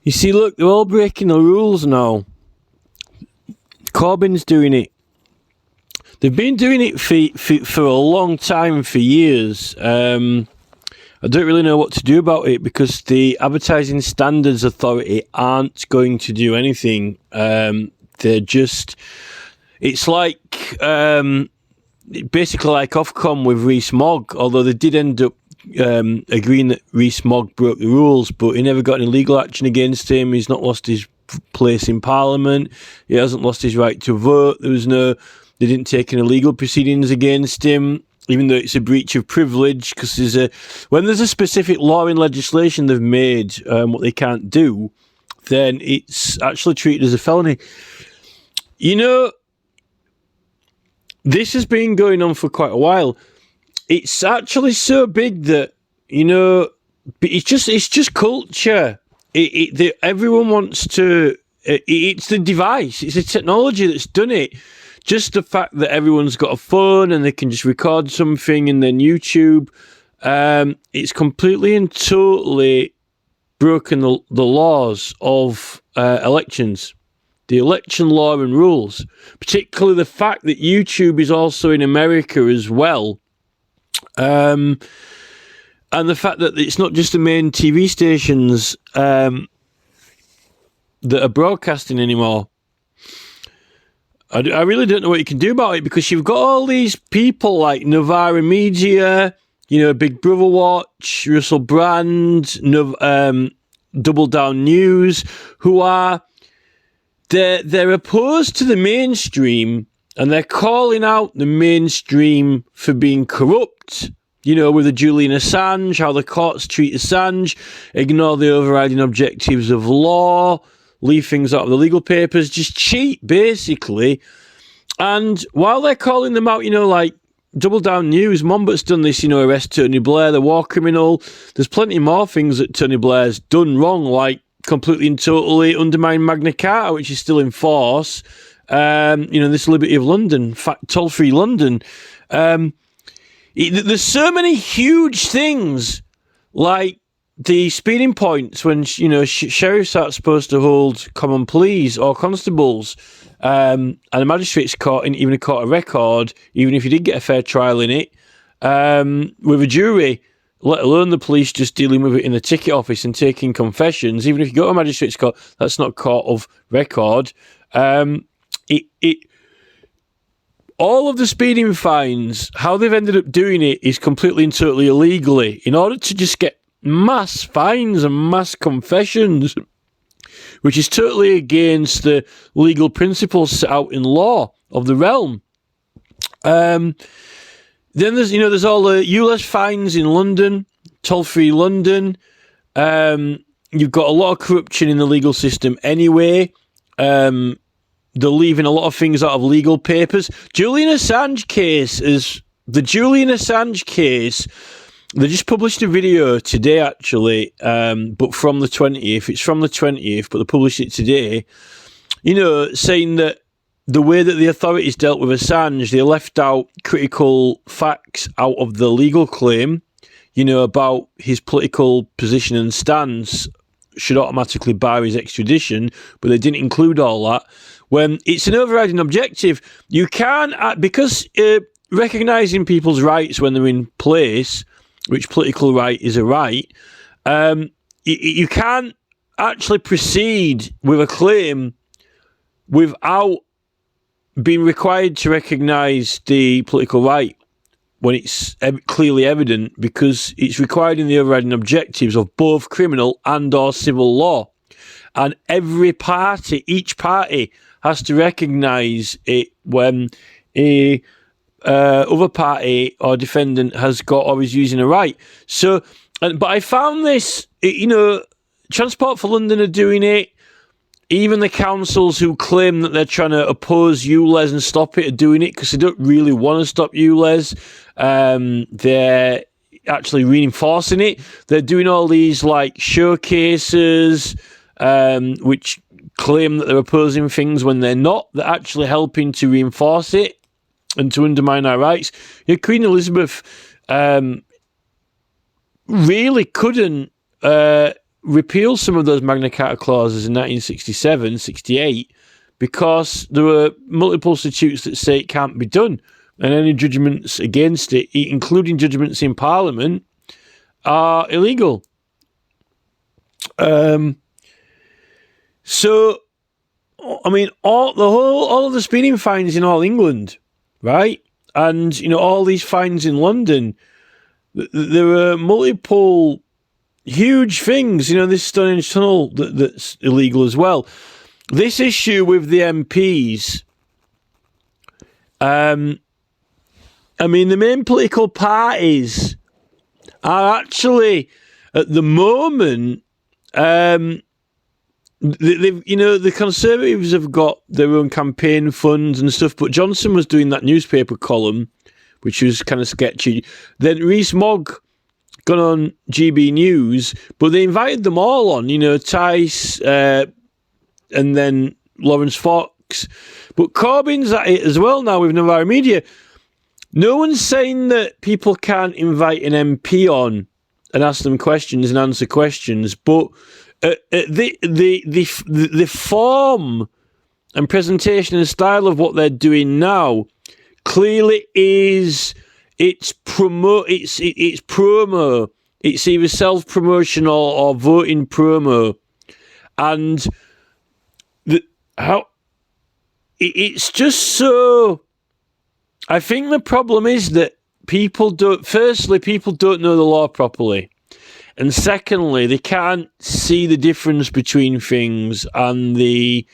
You see, look, they're all breaking the rules now. Corbyn's doing it. They've been doing it for a long time, for years. I don't really know what to do about it because the Advertising Standards Authority aren't going to do anything. They're just... It's like... basically like Ofcom with Rees-Mogg, although they did end up agreeing that Rees-Mogg broke the rules, but he never got any legal action against him. He's not lost his place in Parliament. He hasn't lost his right to vote. They didn't take any legal proceedings against him, even though it's a breach of privilege, because when there's a specific law in legislation they've made what they can't do, then it's actually treated as a felony. You know, this has been going on for quite a while. It's actually so big that, you know, it's just culture. Everyone wants to... It's the device. It's the technology that's done it. Just the fact that everyone's got a phone and they can just record something and then YouTube. It's completely and totally broken the laws of elections. The election law and rules, particularly the fact that YouTube is also in America as well, and the fact that it's not just the main TV stations that are broadcasting anymore. I really don't know what you can do about it, because you've got all these people like Novara Media, you know, Big Brother Watch, Russell Brand, Double Down News, who are... They're opposed to the mainstream, and they're calling out the mainstream for being corrupt. You know, with the Julian Assange, how the courts treat Assange, ignore the overriding objectives of law, leave things out of the legal papers, just cheat, basically. And while they're calling them out, you know, like Double Down News, Monmouth's done this, you know, arrest Tony Blair, the war criminal. There's plenty more things that Tony Blair's done wrong, like completely and totally undermine Magna Carta, which is still in force. You know, this Liberty of London, toll-free London. There's so many huge things, like the speeding points when, you know, sheriffs aren't supposed to hold common pleas or constables, and a magistrate's court, even a court of record, even if you did get a fair trial in it, with a jury, let alone the police just dealing with it in the ticket office and taking confessions. Even if you go to a magistrate's court, that's not court of record. All of the speeding fines, how they've ended up doing it is completely and totally illegally, in order to just get mass fines and mass confessions, which is totally against the legal principles set out in law of the realm. Then there's all the ULEZ fines in London, toll-free London. You've got a lot of corruption in the legal system anyway. They're leaving a lot of things out of legal papers. Julian Assange case, they just published a video today, actually, but from the 20th. It's from the 20th, but they published it today, you know, saying that the way that the authorities dealt with Assange, they left out critical facts out of the legal claim, you know, about his political position and stance should automatically bar his extradition, but they didn't include all that. When it's an overriding objective, you can't, because recognising people's rights when they're in place, which political right is a right, you can't actually proceed with a claim without being required to recognise the political right when it's clearly evident, because it's required in the overriding objectives of both criminal and or civil law. And each party has to recognise it when a other party or defendant has got or is using a right. So, but I found this, you know, Transport for London are doing it. Even the councils who claim that they're trying to oppose ULEZ and stop it are doing it because they don't really want to stop ULEZ. They're actually reinforcing it. They're doing all these like showcases, which claim that they're opposing things when they're not. They're actually helping to reinforce it and to undermine our rights. You know, Queen Elizabeth really couldn't repealed some of those Magna Carta clauses in 1967, 68, because there were multiple statutes that say it can't be done. And any judgments against it, including judgments in Parliament, are illegal. So, I mean, all of the speeding fines in all England, right? And, you know, all these fines in London, there were multiple huge things. You know, this Stonehenge Tunnel that's illegal as well. This issue with the MPs, I mean, the main political parties are actually, at the moment, the Conservatives have got their own campaign funds and stuff, but Johnson was doing that newspaper column, which was kind of sketchy. Then Rees-Mogg got on GB News, but they invited them all on, you know, Tice, and then Lawrence Fox. But Corbyn's at it as well now with Novara Media. No one's saying that people can't invite an MP on and ask them questions and answer questions, but the form and presentation and style of what they're doing now clearly is it's promo. It's either self-promotion or voting promo, and it's just so. I think the problem is that people don't know the law properly. And secondly, they can't see the difference between things and the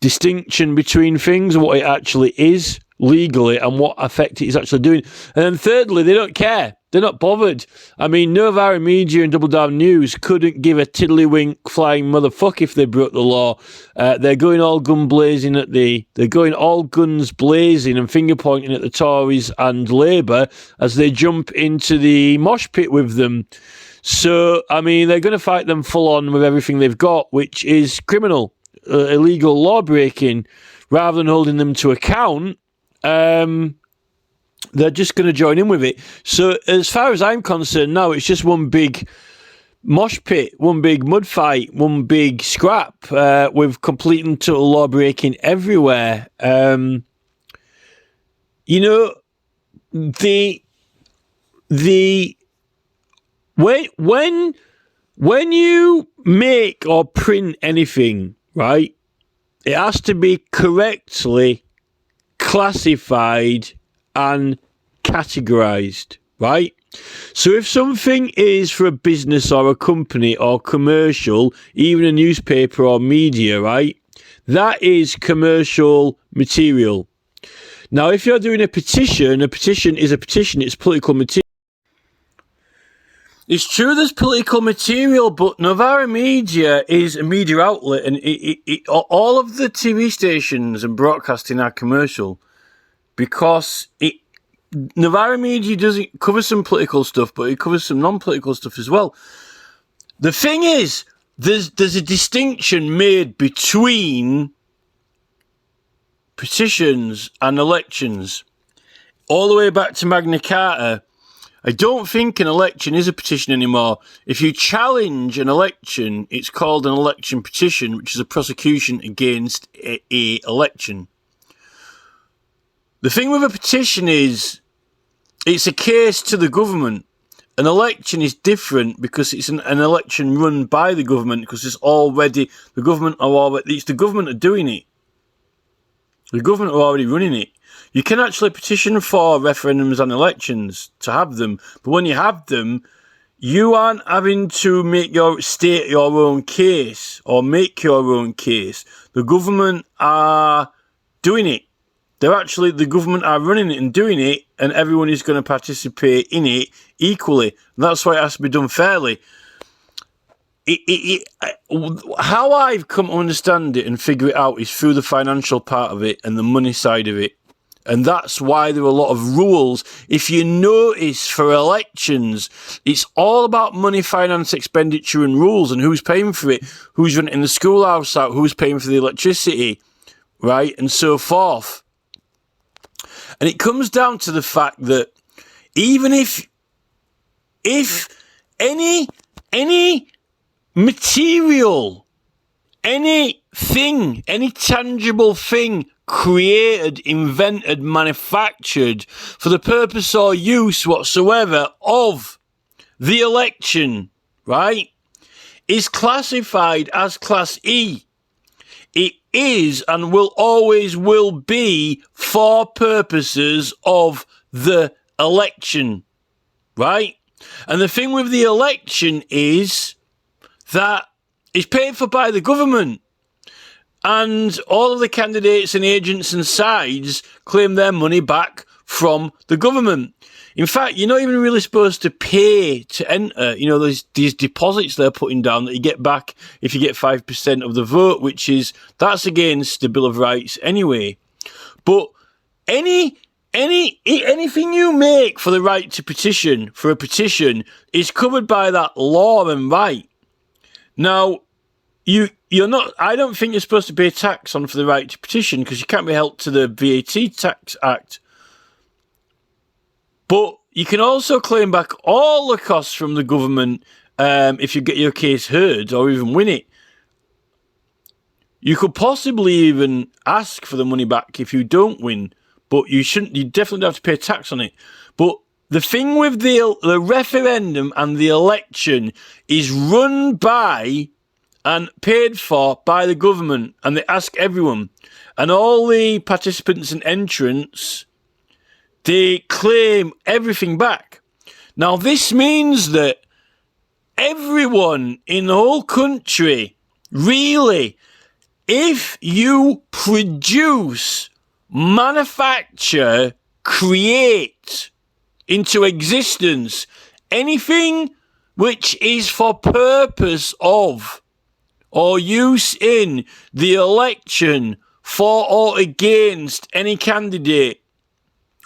distinction between things and what it actually is legally and what effect it is actually doing. And then thirdly, they don't care. They're not bothered. I mean, Novara Media and Double Down News couldn't give a tiddlywink flying motherfucker if they broke the law. They're going all gun blazing they're going all guns blazing and finger pointing at the Tories and Labour as they jump into the mosh pit with them. So, I mean, they're going to fight them full on with everything they've got, which is criminal, illegal law breaking, rather than holding them to account. They're just going to join in with it. So as far as I'm concerned now, it's just one big mosh pit, one big mud fight, one big scrap with complete and total law breaking everywhere. You know, when you make or print anything, right, it has to be correctly classified and categorized, right? So if something is for a business or a company or commercial, even a newspaper or media, right, that is commercial material. Now, if you're doing a petition is a petition, it's political material. It's true there's political material, but Novara Media is a media outlet, and all of the TV stations and broadcasting are commercial. Because Novara Media doesn't cover some political stuff, but it covers some non-political stuff as well. The thing is, there's a distinction made between petitions and elections. All the way back to Magna Carta, I don't think an election is a petition anymore. If you challenge an election, it's called an election petition, which is a prosecution against a election. The thing with a petition is, it's a case to the government. An election is different because it's an election run by the government, because it's the government are doing it. The government are already running it. You can actually petition for referendums and elections to have them, but when you have them, you aren't having to state your own case or make your own case. The government are doing it. The government are running it and doing it, and everyone is going to participate in it equally. And that's why it has to be done fairly. How I've come to understand it and figure it out is through the financial part of it and the money side of it. And that's why there are a lot of rules. If you notice, for elections, it's all about money, finance, expenditure and rules, and who's paying for it, who's renting the schoolhouse out, who's paying for the electricity, right, and so forth. And it comes down to the fact that even if any any material, anything, any tangible thing created, invented, manufactured for the purpose or use whatsoever of the election, right, is classified as Class E. It is and will always will be for purposes of the election, right? And the thing with the election is that it's paid for by the government. And all of the candidates and agents and sides claim their money back from the government. In fact, you're not even really supposed to pay to enter. You know, there's these deposits they're putting down that you get back if you get 5% of the vote, that's against the Bill of Rights anyway. But anything you make for the right to petition, for a petition, is covered by that law and right. Now, you're not. I don't think you're supposed to pay tax on for the right to petition because you can't be held to the VAT Tax Act. But you can also claim back all the costs from the government if you get your case heard or even win it. You could possibly even ask for the money back if you don't win, but you shouldn't. You definitely don't have to pay tax on it. But the thing with the referendum and the election is run by and paid for by the government, and they ask everyone. And all the participants and entrants, they claim everything back. Now, this means that everyone in the whole country, really, if you produce, manufacture, create into existence anything which is for purpose of or use in the election for or against any candidate,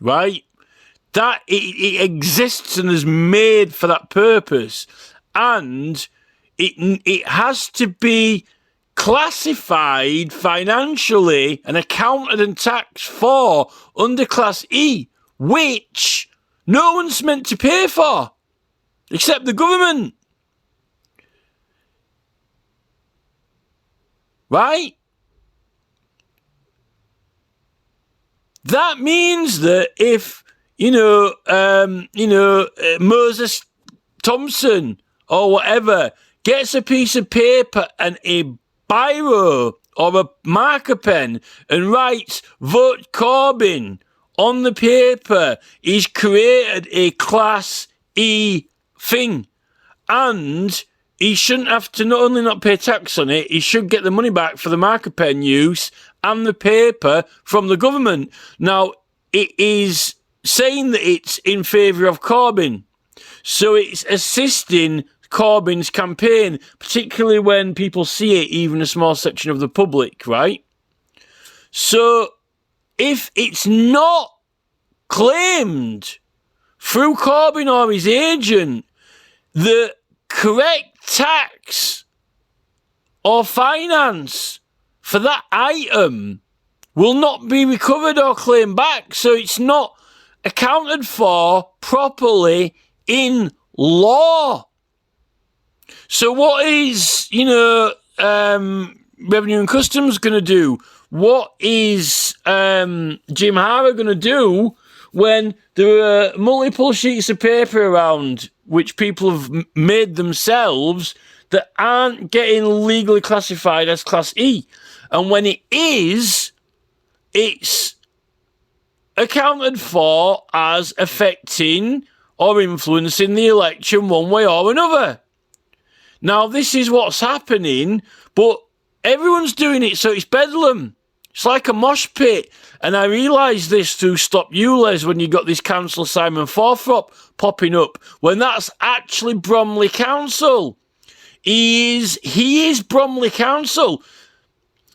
right? That it exists and is made for that purpose, and it has to be classified financially and accounted and taxed for under Class E, which no one's meant to pay for except the government. Right? That means that if, Moses Thompson or whatever gets a piece of paper and a biro or a marker pen and writes "Vote Corbyn" on the paper, he's created a Class E thing. And he shouldn't have to not only not pay tax on it, he should get the money back for the marker pen use and the paper from the government. Now, it is saying that it's in favour of Corbyn. So it's assisting Corbyn's campaign, particularly when people see it, even a small section of the public, right? So if it's not claimed through Corbyn or his agent, the correct tax or finance for that item will not be recovered or claimed back. So it's not accounted for properly in law. So what is, Revenue and Customs going to do? What is Jim Hara going to do when there are multiple sheets of paper around which people have made themselves that aren't getting legally classified as Class E? And when it is, it's accounted for as affecting or influencing the election one way or another. Now, this is what's happening, but everyone's doing it, so it's bedlam. It's like a mosh pit. And I realised this through Stop ULEZ when you got this council Simon Forthrop popping up, when that's actually Bromley Council. He is Bromley Council.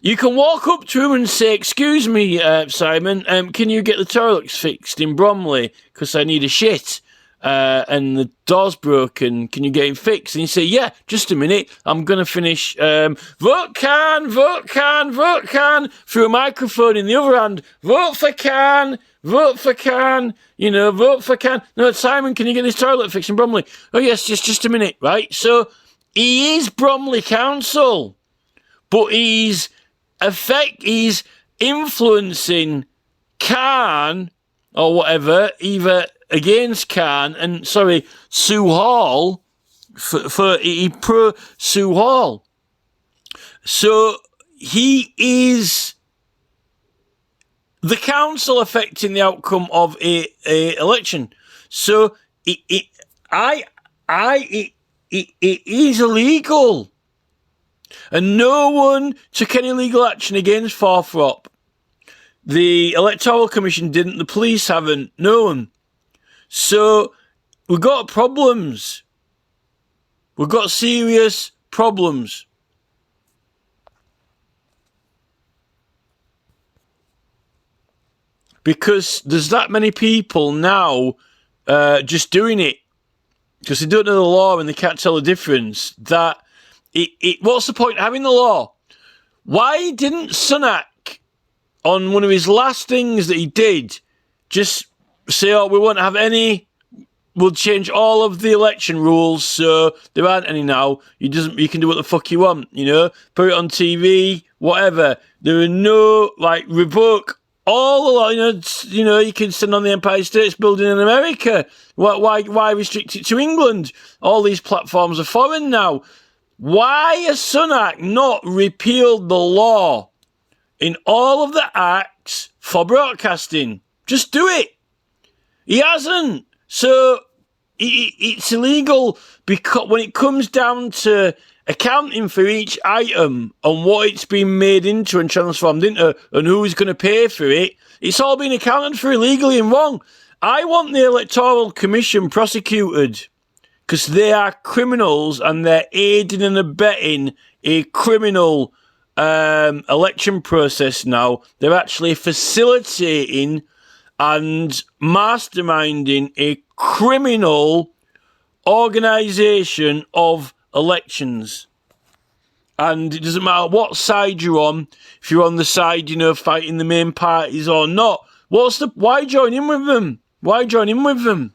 You can walk up to him and say, "Excuse me, Simon, can you get the toilets fixed in Bromley? Because I need a shit." and the door's broken, can you get it fixed? And you say, yeah, just a minute, I'm going to finish. Vote Khan, vote Khan, vote Khan, through a microphone in the other hand. Vote for Khan, vote for Khan, vote for Khan. No, Simon, can you get this toilet fixed in Bromley? Oh, yes, just a minute, right? So he is Bromley Council, but he's influencing Khan or whatever, either against Khan and, Sue Hall, he pro Sue Hall. So he is the council affecting the outcome of a election. So it is illegal. And no one took any legal action against Forthrop. The Electoral Commission didn't, the police haven't, no one. So we've got problems. We've got serious problems. Because there's that many people now just doing it. Because they don't know the law and they can't tell the difference. What's the point of having the law? Why didn't Sunak, on one of his last things that he did, just say, we won't have any, we'll change all of the election rules, so there aren't any now. You can do what the fuck you want, put it on TV, whatever. There are no, revoke all the law, you can stand on the Empire State's Building in America. Why restrict it to England? All these platforms are foreign now. Why has Sunak not repealed the law in all of the acts for broadcasting? Just do it. He hasn't. So it's illegal because when it comes down to accounting for each item and what it's been made into and transformed into and who's going to pay for it, it's all been accounted for illegally and wrong. I want the Electoral Commission prosecuted because they are criminals and they're aiding and abetting a criminal election process now. They're actually facilitating and masterminding a criminal organisation of elections. And it doesn't matter what side you're on, if you're on the side, fighting the main parties or not. Why join in with them? Why join in with them?